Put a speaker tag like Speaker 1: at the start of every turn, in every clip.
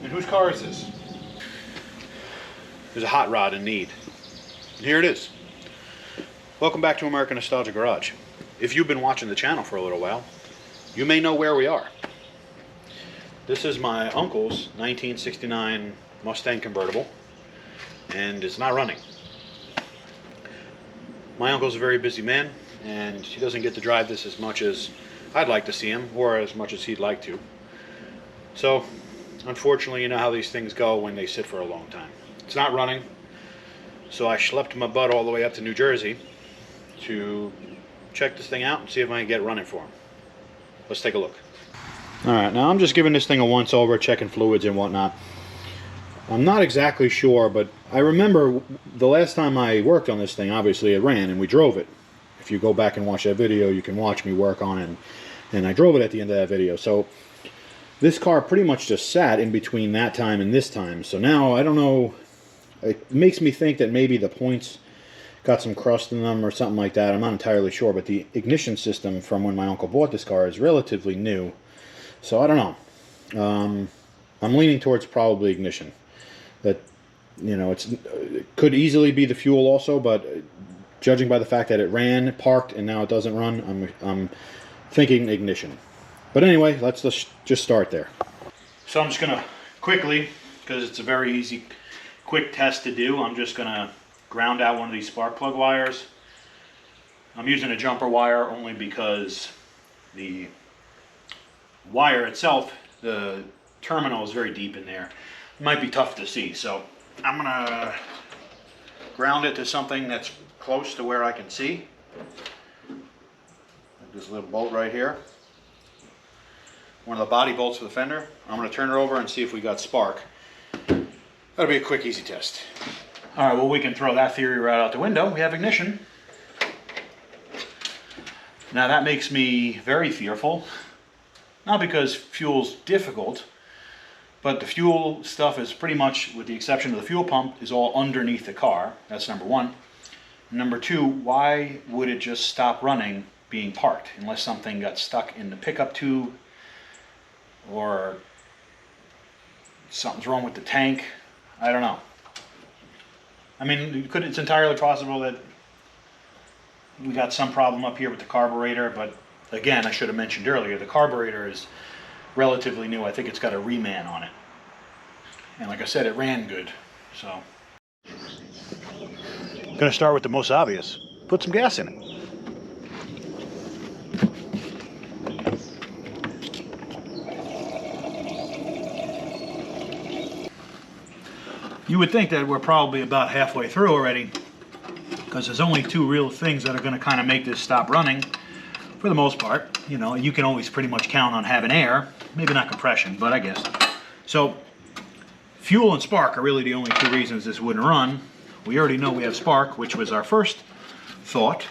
Speaker 1: And whose car is this? There's a hot rod in need. And here it is. Welcome back to American Nostalgia Garage. If you've been watching the channel for a little while, you may know where we are. This is my uncle's 1969 Mustang convertible, and it's not running. My uncle's a very busy man, and he doesn't get to drive this as much as I'd like to see him, or as much as he'd like to. So, unfortunately, you know how these things go when they sit for a long time. It's not running, so I schlepped my butt all the way up to New Jersey to check this thing out and see if I can get it running for him. Let's take a look. Alright, now I'm just giving this thing a once over, checking fluids and whatnot. I'm not exactly sure, but I remember the last time I worked on this thing, obviously it ran and we drove it. If you go back and watch that video, you can watch me work on it, and I drove it at the end of that video. So this car pretty much just sat in between that time and this time. So now, I don't know, it makes me think that maybe the points got some crust in them or something like that. I'm not entirely sure, but the ignition system from when my uncle bought this car is relatively new. So I don't know. I'm leaning towards probably ignition. That, you know, it could easily be the fuel also, but judging by the fact that it ran, parked, and now it doesn't run, I'm thinking ignition. But anyway, let's just start there. So I'm just going to quickly, because it's a very easy, quick test to do, I'm just going to ground out one of these spark plug wires. I'm using a jumper wire only because the wire itself, the terminal is very deep in there. It might be tough to see, so I'm going to ground it to something that's close to where I can see. This little bolt right here. One of the body bolts for the fender. I'm going to turn it over and see if we got spark. That'll be a quick, easy test. Alright, well, we can throw that theory right out the window. We have ignition. Now that makes me very fearful. Not because fuel's difficult, but the fuel stuff is pretty much, with the exception of the fuel pump, is all underneath the car. That's number one. Number two, why would it just stop running being parked? Unless something got stuck in the pickup tube, or something's wrong with the tank. I don't know. I mean, it's entirely possible that we got some problem up here with the carburetor, but again, I should have mentioned earlier, the carburetor is relatively new. I think it's got a reman on it. And like I said, it ran good. So, I'm going to start with the most obvious. Put some gas in it. You would think that we're probably about halfway through already, because there's only two real things that are going to kind of make this stop running. For the most part, you know, you can always pretty much count on having air. Maybe not compression, but I guess. So, fuel and spark are really the only two reasons this wouldn't run. We already know we have spark, which was our first thought.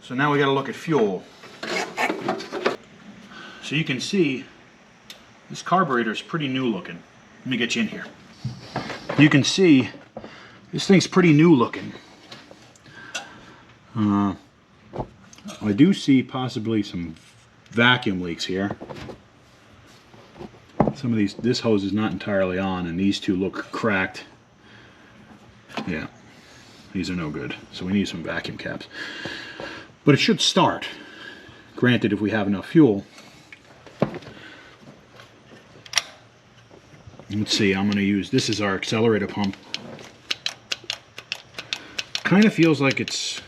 Speaker 1: So now we got to look at fuel. So you can see this carburetor is pretty new looking. Let me get you in here. You can see this thing's pretty new looking. I do see possibly some vacuum leaks here. Some of these, this hose is not entirely on, and these two look cracked. Yeah, these are no good. So we need some vacuum caps. But it should start. Granted, if we have enough fuel. Let's see, I'm going to use, this is our accelerator pump. Kind of feels like it's,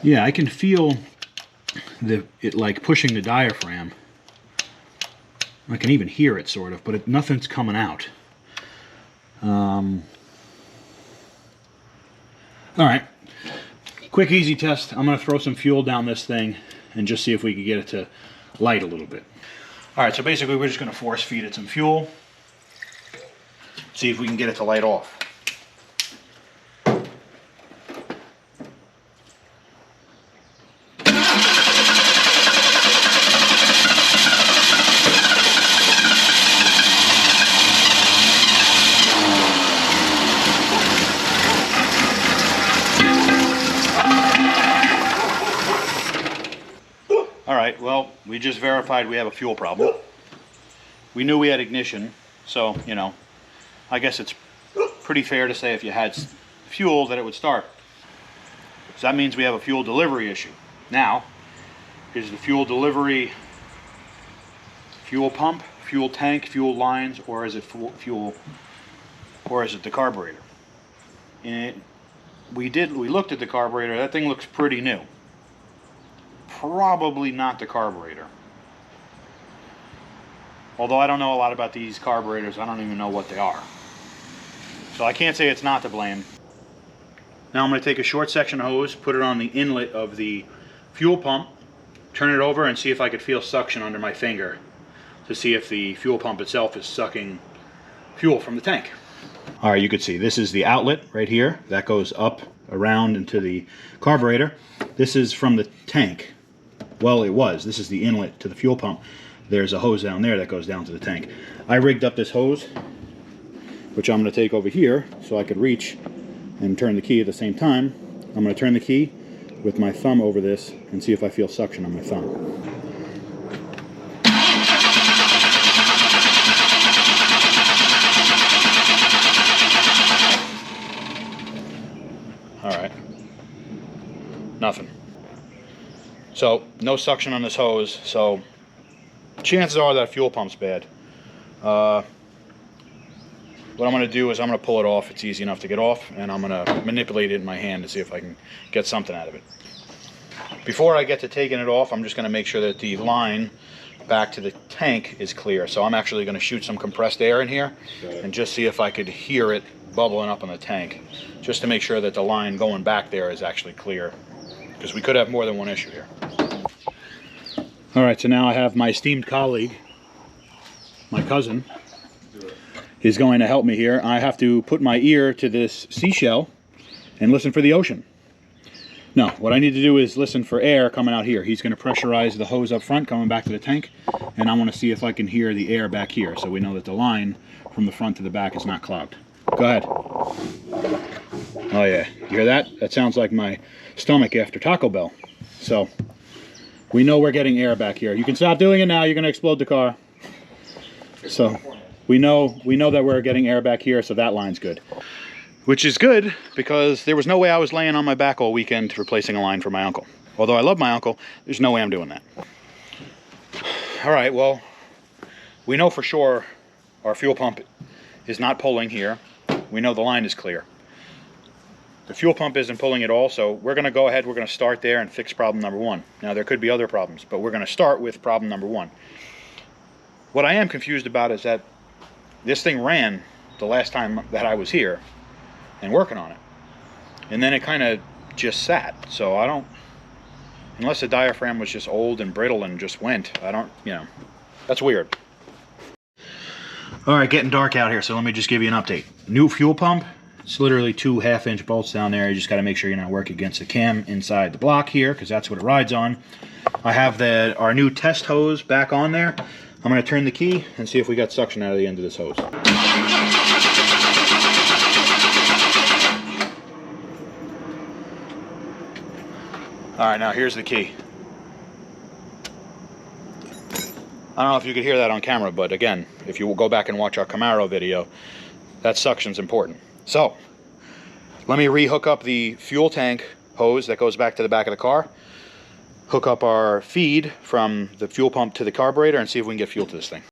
Speaker 1: yeah, I can feel it like pushing the diaphragm. I can even hear it sort of, but nothing's coming out. Alright, quick easy test. I'm going to throw some fuel down this thing and just see if we can get it to light a little bit. Alright, so basically we're just going to force feed it some fuel. See if we can get it to light off. All right, well, we just verified we have a fuel problem. We knew we had ignition, so, you know, I guess it's pretty fair to say if you had fuel that it would start. So that means we have a fuel delivery issue. Now, is the fuel delivery fuel pump, fuel tank, fuel lines, or is it fuel, or is it the carburetor? And we looked at the carburetor. That thing looks pretty new. Probably not the carburetor. Although I don't know a lot about these carburetors, I don't even know what they are. So I can't say it's not to blame. Now I'm going to take a short section hose, put it on the inlet of the fuel pump, turn it over and see if I could feel suction under my finger to see if the fuel pump itself is sucking fuel from the tank. All right, you can see this is the outlet right here. That goes up, around into the carburetor. This is from the tank. Well, it was. This is the inlet to the fuel pump. There's a hose down there that goes down to the tank. I rigged up this hose, which I'm going to take over here so I could reach and turn the key at the same time. I'm going to turn the key with my thumb over this and see if I feel suction on my thumb. All right, nothing. So no suction on this hose, so chances are that fuel pump's bad. What I'm going to do is I'm going to pull it off. It's easy enough to get off, and I'm going to manipulate it in my hand to see if I can get something out of it. Before I get to taking it off, I'm just going to make sure that the line back to the tank is clear. So I'm actually going to shoot some compressed air in here and just see if I could hear it bubbling up in the tank, just to make sure that the line going back there is actually clear, because we could have more than one issue here. All right, so now I have my esteemed colleague, my cousin, is going to help me here. I have to put my ear to this seashell and listen for the ocean. No, what I need to do is listen for air coming out here. He's going to pressurize the hose up front coming back to the tank, and I want to see if I can hear the air back here so we know that the line from the front to the back is not clogged. Go ahead. Oh yeah, you hear that? That sounds like my stomach after Taco Bell. So we know we're getting air back here. You can stop doing it now, you're going to explode the car. So we know that we're getting air back here, so that line's good. Which is good, because there was no way I was laying on my back all weekend replacing a line for my uncle. Although I love my uncle, there's no way I'm doing that. All right, well, we know for sure our fuel pump is not pulling here. We know the line is clear. The fuel pump isn't pulling at all, so we're going to go ahead, we're going to start there and fix problem number one. Now, there could be other problems, but we're going to start with problem number one. What I am confused about is that this thing ran the last time that I was here and working on it, and then it kind of just sat. So I don't, unless the diaphragm was just old and brittle and just went, I don't, you know, that's weird. All right, getting dark out here, so let me just give you an update. New fuel pump. It's literally 2 half-inch bolts down there. You just got to make sure you're not working against the cam inside the block here, because that's what it rides on. I have our new test hose back on there. I'm going to turn the key and see if we got suction out of the end of this hose. All right, now here's the key. I don't know if you could hear that on camera, but again, if you will go back and watch our Camaro video, that suction's important. So, let me re-hook up the fuel tank hose that goes back to the back of the car, hook up our feed from the fuel pump to the carburetor, and see if we can get fuel to this thing.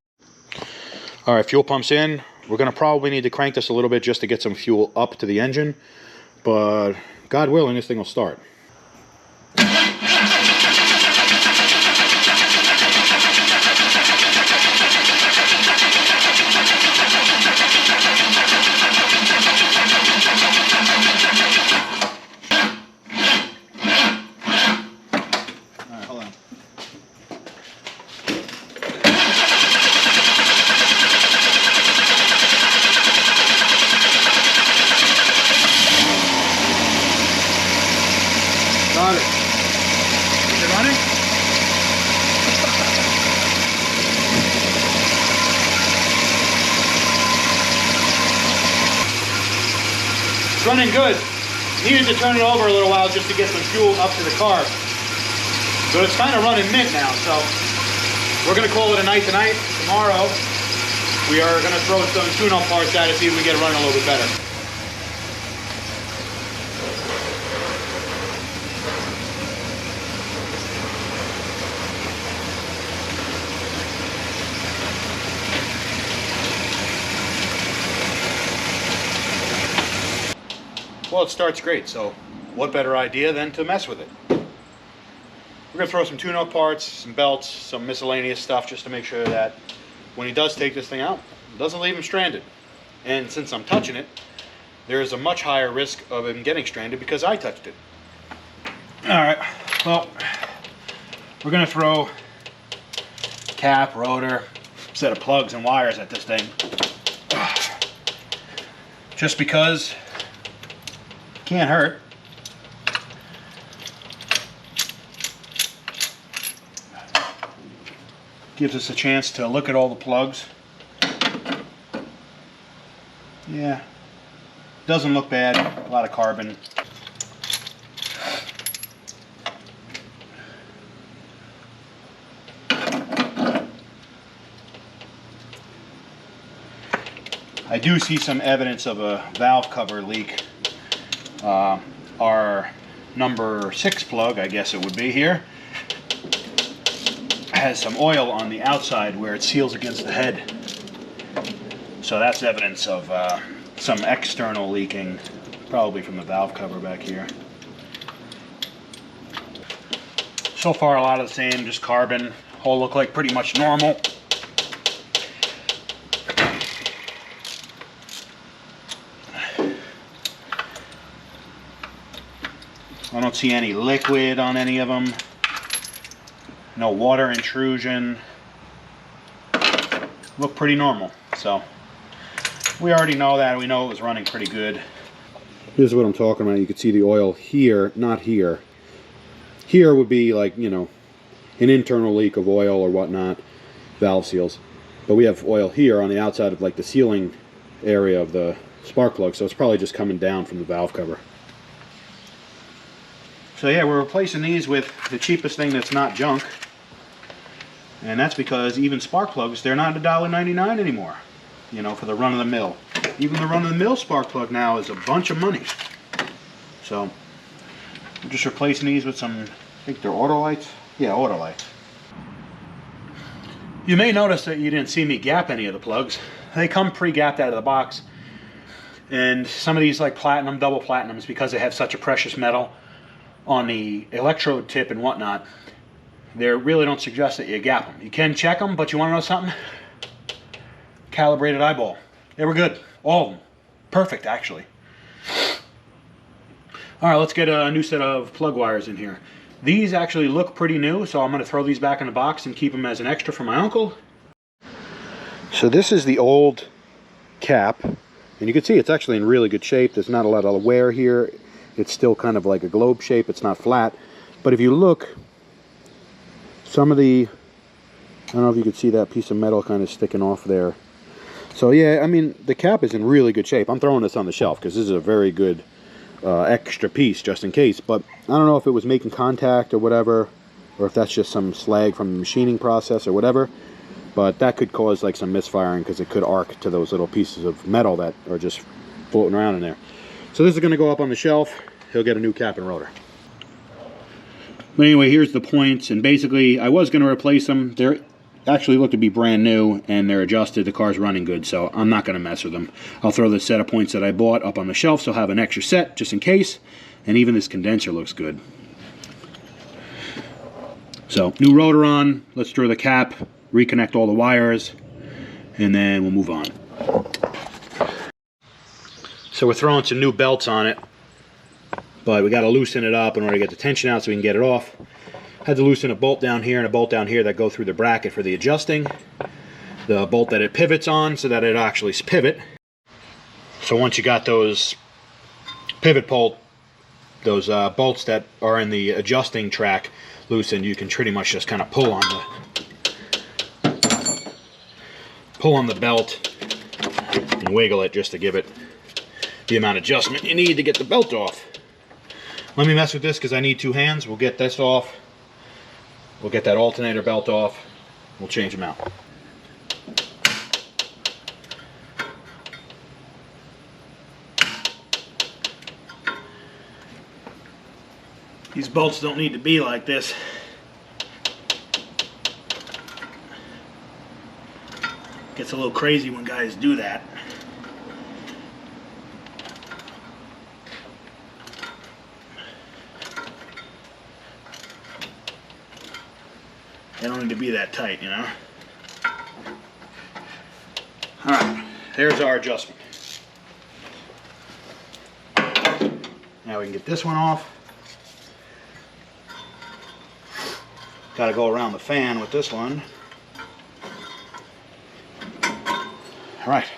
Speaker 1: All right, fuel pump's in. We're going to probably need to crank this a little bit just to get some fuel up to the engine, but God willing, this thing will start. Got it. Is it running? It's running good. Needed to turn it over a little while just to get some fuel up to the car. But it's kind of running mint now, so we're going to call it a night tonight. Tomorrow, we are going to throw some tune-up parts at it, see if we can get it running a little bit better. Well, it starts great, so what better idea than to mess with it? We're going to throw some tune-up parts, some belts, some miscellaneous stuff just to make sure that when he does take this thing out, it doesn't leave him stranded. And since I'm touching it, there is a much higher risk of him getting stranded because I touched it. Alright, well, we're going to throw cap, rotor, set of plugs and wires at this thing. Just because can't hurt. Gives us a chance to look at all the plugs. Yeah, doesn't look bad. A lot of carbon. I do see some evidence of a valve cover leak. Our number 6 plug, I guess it would be here, has some oil on the outside where it seals against the head. So that's evidence of some external leaking, probably from the valve cover back here. So far a lot of the same, just carbon. All look like pretty much normal. I don't see any liquid on any of them. No water intrusion. Look pretty normal. So we already know that. We know it was running pretty good. Here's what I'm talking about. You can see the oil here, not here. Here would be like, you know, an internal leak of oil or whatnot, valve seals. But we have oil here on the outside of like the sealing area of the spark plug. So it's probably just coming down from the valve cover. So yeah, we're replacing these with the cheapest thing that's not junk. And that's because even spark plugs, they're not $1.99 anymore. You know, for the run-of-the-mill. Even the run-of-the-mill spark plug now is a bunch of money. So, we're just replacing these with some, I think they're Autolites? Yeah, Autolites. You may notice that you didn't see me gap any of the plugs. They come pre-gapped out of the box. And some of these, like platinum, double platinums, because they have such a precious metal on the electrode tip and whatnot, they really don't suggest that you gap them. You can check them, but you want to know something? Calibrated eyeball. They were good. All of them. Perfect, actually. Alright, let's get a new set of plug wires in here. These actually look pretty new, so I'm going to throw these back in the box and keep them as an extra for my uncle. So this is the old cap, and you can see it's actually in really good shape. There's not a lot of wear here. It's still kind of like a globe shape. It's not flat. But if you look, some of the, I don't know if you could see that piece of metal kind of sticking off there. So yeah, I mean, the cap is in really good shape. I'm throwing this on the shelf because this is a very good extra piece just in case. But I don't know if it was making contact or whatever, or if that's just some slag from the machining process or whatever. But that could cause like some misfiring because it could arc to those little pieces of metal that are just floating around in there. So this is going to go up on the shelf. He'll get a new cap and rotor. But anyway, here's the points. And basically, I was going to replace them. They're actually look to be brand new and they're adjusted. The car's running good, so I'm not going to mess with them. I'll throw the set of points that I bought up on the shelf, so I'll have an extra set just in case. And even this condenser looks good. So, new rotor on. Let's throw the cap, reconnect all the wires, and then we'll move on. So we're throwing some new belts on it, but we got to loosen it up in order to get the tension out so we can get it off. Had to loosen a bolt down here and a bolt down here that go through the bracket for the adjusting. The bolt that it pivots on so that it actually pivot. So once you got those pivot bolt, those bolts that are in the adjusting track loosened, you can pretty much just kind of pull on the belt and wiggle it just to give it the amount of adjustment you need to get the belt off. Let me mess with this because I need two hands. We'll get this off We'll get that alternator belt off. We'll change them out.
Speaker 2: These bolts don't need to be like this. Gets a little crazy when guys do that. They don't need to be that tight, you know? Alright, there's our adjustment. Now we can get this one off. Got to go around the fan with this one. Alright.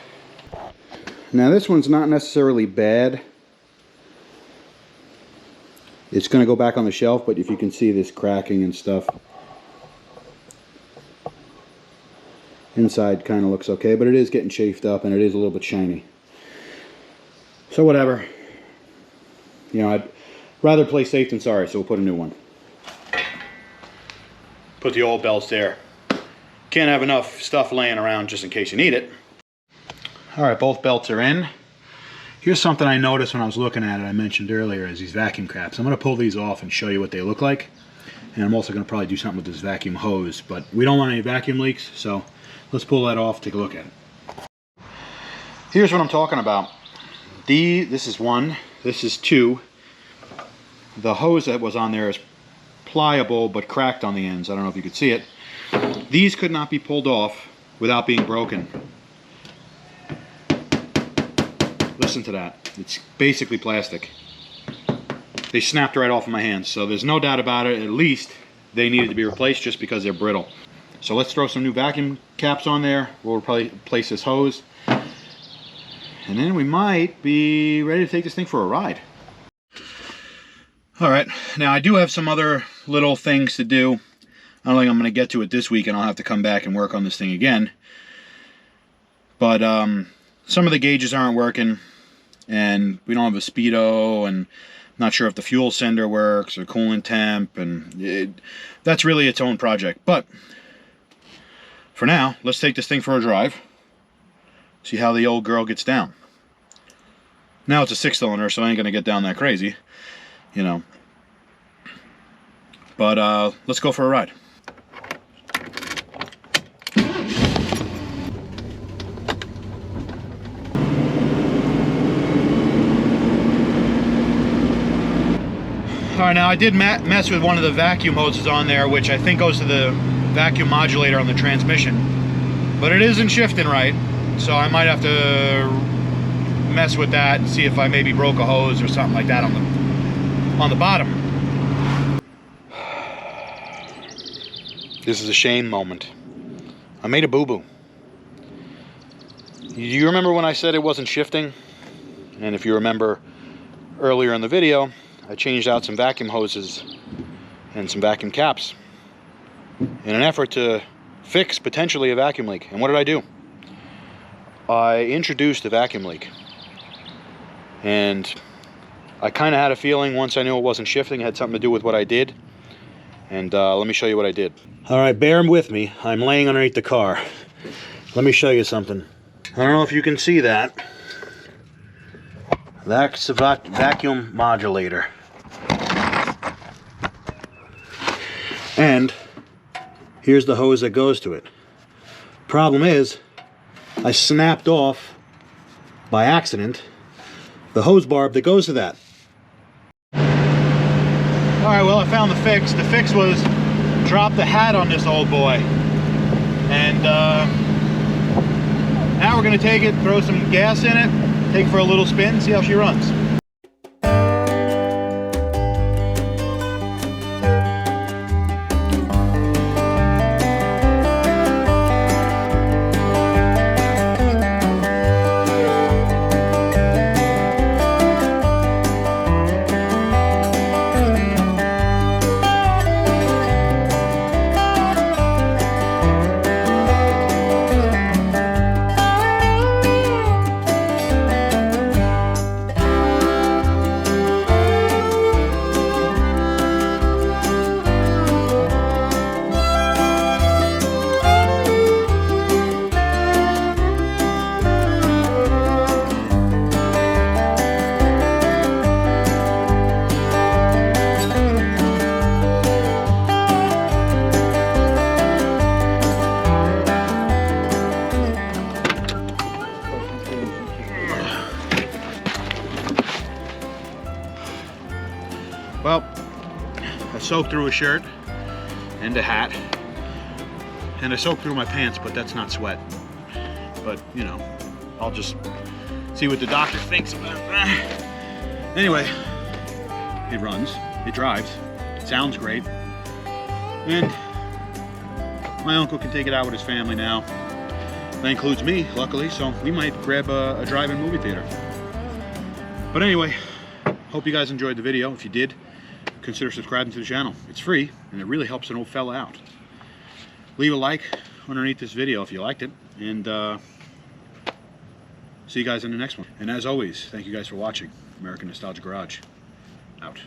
Speaker 2: Now this one's not necessarily bad. It's going to go back on the shelf, but if you can see this cracking and stuff. Inside kind of looks okay, but it is getting chafed up and it is a little bit shiny. So whatever. You know, I'd rather play safe than sorry, so we'll put a new one. Put the old belts there. Can't have enough stuff laying around just in case you need it. Alright, both belts are in. Here's something I noticed when I was looking at it, I mentioned earlier, is these vacuum caps. I'm going to pull these off and show you what they look like. And I'm also going to probably do something with this vacuum hose, but we don't want any vacuum leaks, so let's pull that off, take a look at it. Here's what I'm talking about. This is one, this is two. The hose that was on there is pliable but cracked on the ends. I don't know if you could see it. These could not be pulled off without being broken. Listen to that. It's basically plastic. They snapped right off of my hands, so there's no doubt about it. At least they needed to be replaced just because they're brittle. So let's throw some new vacuum caps on there. We'll probably replace this hose. And then we might be ready to take this thing for a ride. Alright, now I do have some other little things to do. I don't think I'm going to get to it this week, and I'll have to come back and work on this thing again. But some of the gauges aren't working, and we don't have a speedo, and not sure if the fuel sender works or coolant temp, and that's really its own project. But for now, let's take this thing for a drive, see how the old girl gets down. Now it's a 6-cylinder, so I ain't gonna get down that crazy, you know. But let's go for a ride. Alright, now I did mess with one of the vacuum hoses on there, which I think goes to the vacuum modulator on the transmission. But it isn't shifting right, so I might have to mess with that and see if I maybe broke a hose or something like that on the bottom. This is a shame moment. I made a boo-boo. You remember when I said it wasn't shifting? And if you remember earlier in the video, I changed out some vacuum hoses and some vacuum caps in an effort to fix potentially a vacuum leak. And what did I do? I introduced a vacuum leak. And I kind of had a feeling once I knew it wasn't shifting, it had something to do with what I did. And let me show you what I did. All right, bear with me. I'm laying underneath the car. Let me show you something. I don't know if you can see that. That's a vacuum modulator. And here's the hose that goes to it. Problem is, I snapped off by accident the hose barb that goes to that. Alright, well, I found the fix. The fix was drop the hat on this old boy. And now we're going to take it, throw some gas in it, take it for a little spin, see how she runs. soaked through a shirt and a hat. And I soaked through my pants, but that's not sweat. But, you know, I'll just see what the doctor thinks about that. Anyway, it runs, it drives, it sounds great. And my uncle can take it out with his family now. That includes me, luckily, so we might grab a drive-in movie theater. But anyway, hope you guys enjoyed the video. If you did, consider subscribing to the channel. It's free, and it really helps an old fella out. Leave a like underneath this video if you liked it, and see you guys in the next one. And as always, thank you guys for watching. American Nostalgia Garage, out.